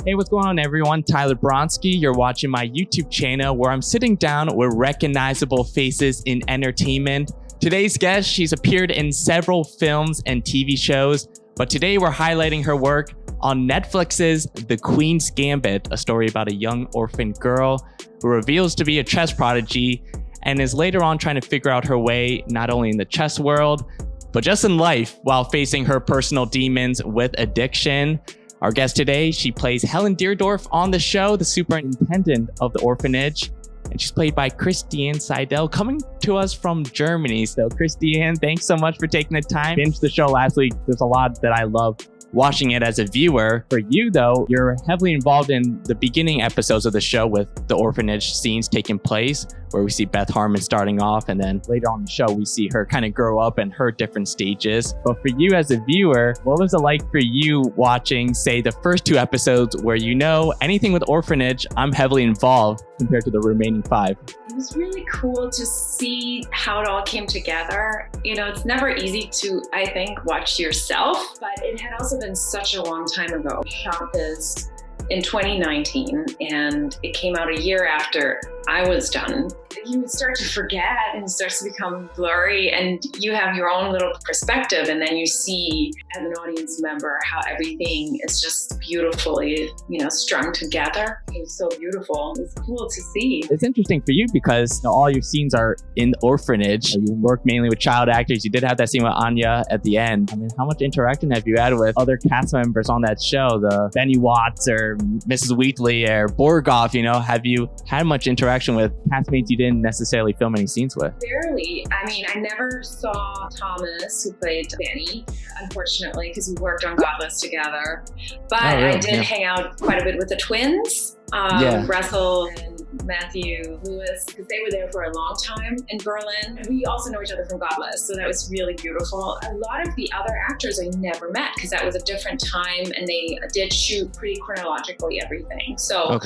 Hey, what's going on, everyone? Tyler Boronski. You're watching my YouTube channel where I'm sitting down with recognizable faces in entertainment. Today's guest, she's appeared in several films and TV shows, but today we're highlighting her work on Netflix's The Queen's Gambit, a story about a young orphan girl who reveals to be a chess prodigy and is later on trying to figure out her way not only in the chess world, but just in life while facing her personal demons with addiction. Our guest today, she plays Helen Deerdorf on the show, the superintendent of the orphanage, and she's played by Christiane Seidel, coming to us from Germany. So Christiane, thanks so much for taking the time. Binged the show last week. There's a lot that I love watching it as a viewer. For you though, you're heavily involved in the beginning episodes of the show with the orphanage scenes taking place, where we see Beth Harmon starting off, and then later on the show we see her kind of grow up and her different stages. But for you as a viewer, what was it like for you watching, say, the first 2 episodes where you know anything with orphanage, I'm heavily involved compared to the remaining 5? It was really cool to see how it all came together. You know, it's never easy to, I think, watch yourself, but it had also been such a long time ago. I shot this in 2019 and it came out a year after I was done. You would start to forget and it starts to become blurry, and you have your own little perspective, and then you see as an audience member how everything is just beautifully, strung together. It was so beautiful. It's cool to see. It's interesting for you because all your scenes are in the orphanage. You work mainly with child actors. You did have that scene with Anya at the end. I mean, how much interaction have you had with other cast members on that show? The Benny Watts or Mrs. Wheatley or Borgoff, have you had much interaction with castmates you didn't necessarily film any scenes with? Barely. I mean, I never saw Thomas, who played Benny, unfortunately, because we worked on Godless together. But I did hang out quite a bit with the twins, Russell and Matthew Lewis, because they were there for a long time in Berlin. We also know each other from Godless, so that was really beautiful. A lot of the other actors I never met because that was a different time, and they did shoot pretty chronologically everything. So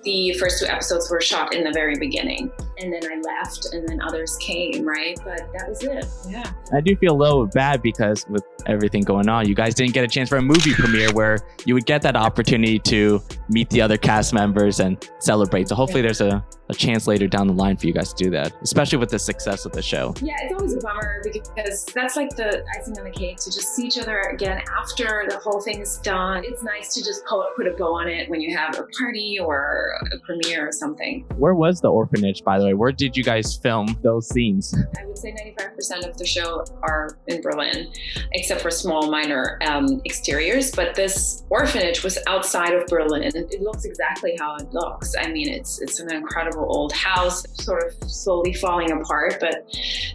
the first 2 episodes were shot in the very beginning, and then I left, and then others came, right? But that was it. Yeah. I do feel a little bad because with everything going on, you guys didn't get a chance for a movie premiere where you would get that opportunity to meet the other cast members and celebrate. So hopefully there's a chance later down the line for you guys to do that, especially with the success of the show. Yeah, it's always a bummer because that's like the icing on the cake, to just see each other again after the whole thing is done. It's nice to just put a bow on it when you have a party or a premiere or something. Where was the orphanage, by the way? Where did you guys film those scenes? I would say 95% of the show are in Berlin, except for small minor exteriors. But this orphanage was outside of Berlin. It looks exactly how it looks. I mean, it's an incredible old house, sort of slowly falling apart, but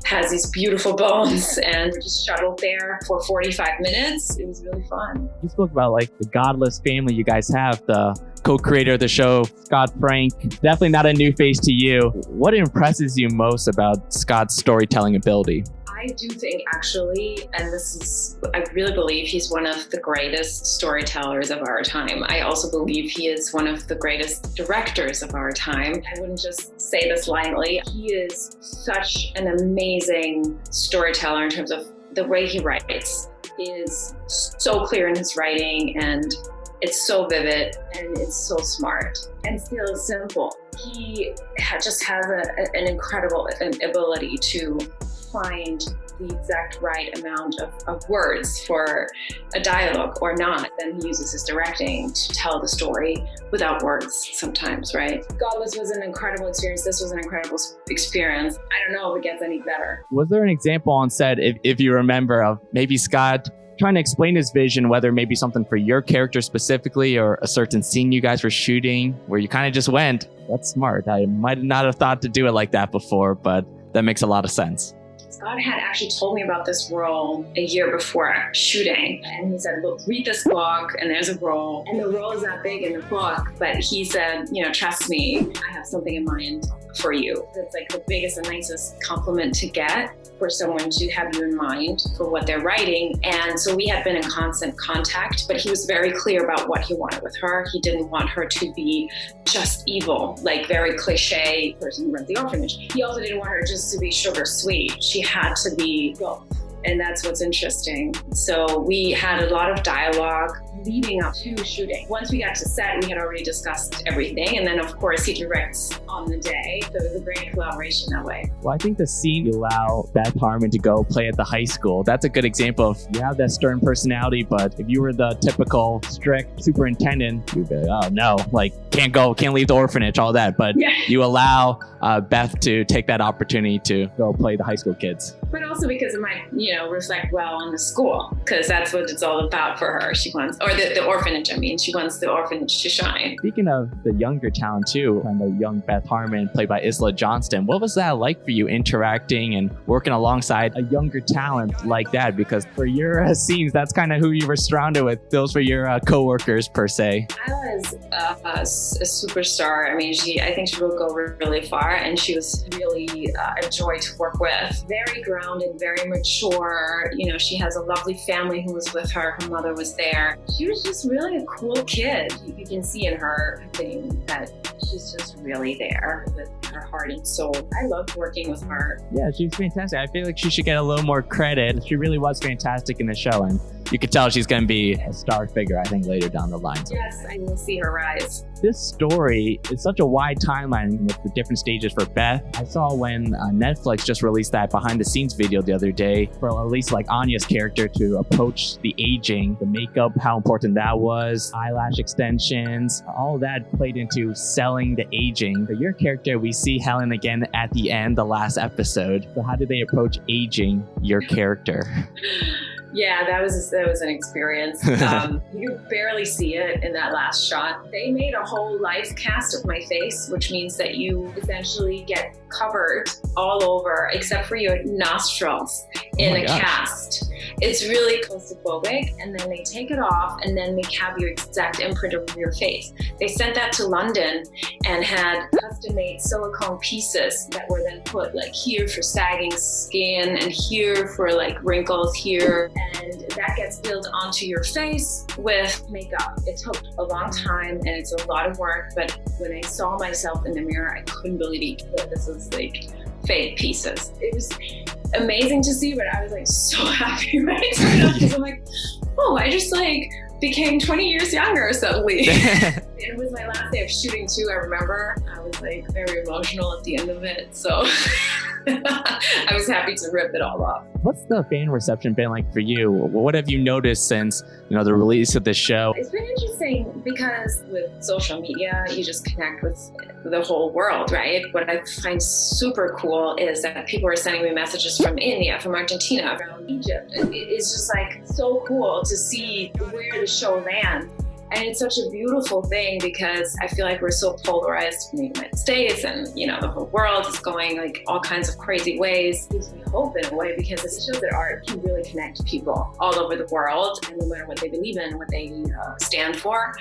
has these beautiful bones. And we're just shuttled there for 45 minutes. It was really fun. You spoke about the godless family you guys have, the co-creator of the show, Scott Frank. Definitely not a new face to you. What impresses you most about Scott's storytelling ability? I do think, actually, and I really believe he's one of the greatest storytellers of our time. I also believe he is one of the greatest directors of our time. I wouldn't just say this lightly. He is such an amazing storyteller in terms of the way he writes. He is so clear in his writing, and it's so vivid, and it's so smart, and still simple. He just has an incredible ability to find the exact right amount of words for a dialogue or not. Then he uses his directing to tell the story without words sometimes, right? Godless was an incredible experience. This was an incredible experience. I don't know if it gets any better. Was there an example on set, if you remember, of maybe Scott trying to explain his vision, whether maybe something for your character specifically or a certain scene you guys were shooting where you kind of just went, that's smart. I might not have thought to do it like that before, but that makes a lot of sense. Scott had actually told me about this role a year before shooting. And he said, look, read this book, and there's a role. And the role is not big in the book, but he said, trust me, I have something in mind for you. It's like the biggest and nicest compliment to get, for someone to have you in mind for what they're writing. And so we had been in constant contact, but he was very clear about what he wanted with her. He didn't want her to be just evil, like very cliche person who runs the orphanage. He also didn't want her just to be sugar sweet. She had to be both. And that's what's interesting. So we had a lot of dialogue leading up to shooting. Once we got to set, we had already discussed everything. And then, of course, he directs on the day. So it was a great collaboration that way. Well, I think the scene you allow Beth Harmon to go play at the high school, that's a good example of you have that stern personality, but if you were the typical strict superintendent, you'd be like, oh no, like can't leave the orphanage, all that. But you allow Beth to take that opportunity to go play the high school kids. But also because it might, reflect well on the school, because that's what it's all about for her. She wants, or the orphanage, she wants the orphanage to shine. Speaking of the younger talent too, and the young Beth Harmon, played by Isla Johnston, what was that like for you interacting and working alongside a younger talent like that? Because for your scenes, that's kind of who you were surrounded with. Those were your co-workers per se. Isla is a superstar. I think she will go really far, and she was really a joy to work with. Very grounded, very mature. She has a lovely family who was with her. Her mother was there. She was just really a cool kid. You can see in her thing that she's just really there with her heart and soul. I loved working with her. Yeah, she was fantastic. I feel like she should get a little more credit. She really was fantastic in the show, and you could tell she's going to be a star figure, I think, later down the line. Yes, I will see her rise. This story is such a wide timeline with the different stages for Beth. I saw when Netflix just released that behind the scenes video the other day for at least like Anya's character to approach the aging, the makeup, how important that was, eyelash extensions, all that played into selling the aging. For your character, we see Helen again at the end, the last episode. So how did they approach aging your character? Yeah, that was an experience. You barely see it in that last shot. They made a whole life cast of my face, which means that you essentially get covered all over except for your nostrils in a cast. It's really claustrophobic, and then they take it off and then they have your exact imprint of your face. They sent that to London and had custom-made silicone pieces that were then put like here for sagging skin and here for like wrinkles here. And that gets built onto your face with makeup. It took a long time and it's a lot of work, but when I saw myself in the mirror, I couldn't believe that this was like fake pieces. It was amazing to see, but I was like so happy when I turned up because I'm like, oh, I just like became 20 years younger suddenly. It was my last day of shooting too, I remember. I was like very emotional at the end of it, so I was happy to rip it all off. What's the fan reception been like for you? What have you noticed since the release of the show? It's been interesting because with social media, you just connect with the whole world, right? What I find super cool is that people are sending me messages from India, from Argentina, from Egypt. It's just like so cool to see where the show lands. And it's such a beautiful thing because I feel like we're so polarized in the United States, and the whole world is going like all kinds of crazy ways. It gives me hope in a way because it shows that art can really connect people all over the world, and no matter what they believe in, what they stand for.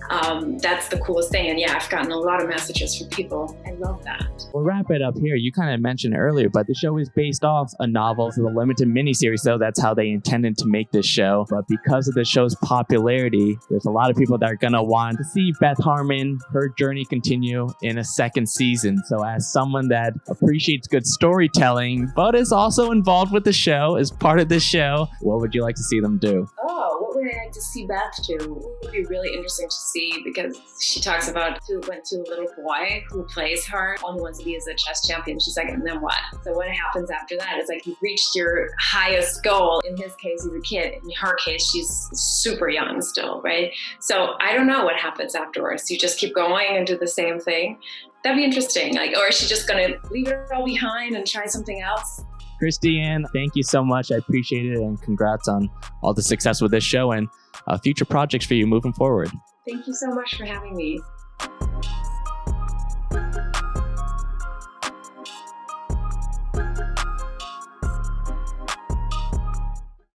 That's the coolest thing. And yeah, I've gotten a lot of messages from people. I love that. We'll wrap it up here. You kind of mentioned earlier, but the show is based off a novel. It's a limited miniseries, so that's how they intended to make this show. But because of the show's popularity, there's a lot of people that are going to want to see Beth Harmon, her journey continue in a second season. So as someone that appreciates good storytelling, but is also involved with the show, is part of the show, what would you like to see them do? What would I like to see Beth do? It would be really interesting to see because she talks about went to a little boy who plays her, only wants to be as a chess champion. She's like, and then what? So what happens after that? It's like you've reached your highest goal. In his case, he's a kid. In her case, she's super young still, right? So I don't know what happens afterwards. You just keep going and do the same thing. That'd be interesting. Or is she just going to leave it all behind and try something else? Christiane, thank you so much. I appreciate it, and congrats on all the success with this show and future projects for you moving forward. Thank you so much for having me.